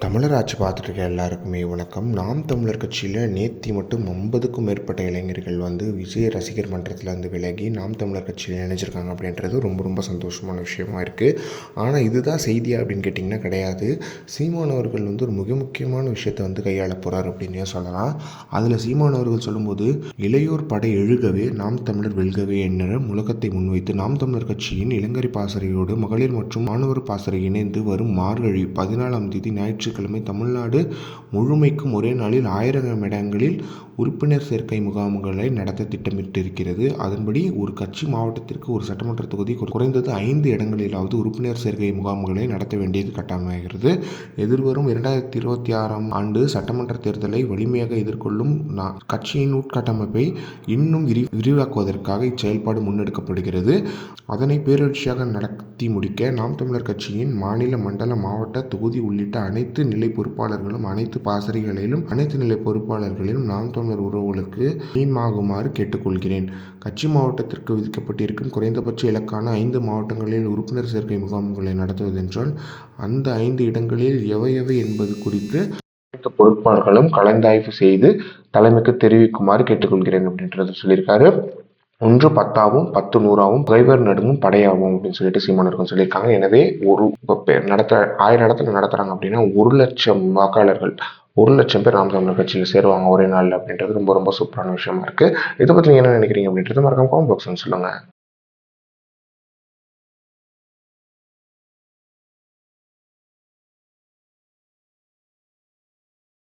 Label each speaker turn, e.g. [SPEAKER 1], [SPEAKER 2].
[SPEAKER 1] தமிழர் ஆட்சி பார்த்துட்டு இருக்க எல்லாருக்குமே வணக்கம். நாம் தமிழர் கட்சியில் நேத்தி மட்டும் 50க்கும் மேற்பட்ட இளைஞர்கள் விஜய் ரசிகர் மன்றத்தில் விலகி நாம் தமிழர் கட்சியில் இணைஞ்சிருக்காங்க அப்படின்றது ரொம்ப ரொம்ப சந்தோஷமான விஷயமா இருக்குது. ஆனால் இதுதான் செய்தியா அப்படின்னு கேட்டிங்கன்னா கிடையாது. சீமான் அவர்கள் ஒரு மிக முக்கியமான விஷயத்தை கையாள போகிறார் அப்படின்னே சொல்லலாம். அதில் சீமான் அவர்கள் சொல்லும்போது இளையோர் படை எழுகவே நாம் தமிழர் வெல்கவே என்ற முழக்கத்தை முன்வைத்து நாம் தமிழர் கட்சியின் இளங்கரி பாசறையோடு மகளிர் மற்றும் மாணவர் பாசறை இணைந்து வரும் மார்கழி 14ஆம் தேதி ஞாயிற்றுக்கிழமை தமிழ்நாடு முழுமைக்கும் ஒரே நாளில் 1000 இடங்களில் உறுப்பினர் சேர்க்கை முகாம்களை நடத்த திட்டமிட்டிருக்கிறது. அதன்படி ஒரு கட்சி மாவட்டத்திற்கு ஒரு சட்டமன்ற தொகுதி குறைந்தது 5 இடங்களிலாவது உறுப்பினர் சேர்க்கை முகாம்களை நடத்த வேண்டியது கட்டாயமாகிறது. எதிர்வரும் 2026ஆம் ஆண்டு சட்டமன்ற தேர்தலை வலிமையாக எதிர்கொள்ளும் கட்சியின் உட்கட்டமைப்பை இன்னும் விரிவாக்குவதற்காக இச்செயல்பாடு முன்னெடுக்கப்படுகிறது. அதனை பேரெழுச்சியாக நடத்தி முடிக்க நாம் தமிழர் கட்சியின் மாநில, மண்டல, மாவட்ட, தொகுதி உள்ளிட்ட அனைத்து நிலை பொறுப்பாளர்களும் அனைத்து பாசறைகளிலும் அனைத்து நிலை பொறுப்பாளர்களிலும் நாம் தமிழர் உறவுகளுக்கு மீமாகுமாறு கேட்டுக்கொள்கிறேன். கட்சி மாவட்டத்திற்கு விதிக்கப்பட்டிருக்கும் குறைந்தபட்ச இலக்கான 5 மாவட்டங்களில் உறுப்பினர் சேர்க்கை முகாம்களை நடத்துவதென்றால் அந்த 5 இடங்களில் எவை என்பது குறித்து அனைத்து பொறுப்பாளர்களும் கலந்தாய்வு செய்து தலைமைக்கு தெரிவிக்குமாறு கேட்டுக்கொள்கிறேன் அப்படின்றத சொல்லியிருக்காரு. 1 10ஆவும் 10 100ஆவும் பகைவர் நடுங்கும் படையாகும் அப்படின்னு சொல்லிட்டு சீமானவர்கள் சொல்லியிருக்காங்க. எனவே 1000 இடத்துல நடத்துறாங்க அப்படின்னா 1,00,000 வாக்காளர்கள் 1,00,000 பேர் நாம் தமிழர் கட்சியில் சேருவாங்க ஒரே நாள் அப்படின்றது ரொம்ப ரொம்ப சூப்பரான விஷயமா இருக்கு. இதை பத்தி நீங்க என்ன நினைக்கிறீங்க அப்படின்றது மறக்காம கமெண்ட் பாக்ஸ்ல சொல்லுங்க.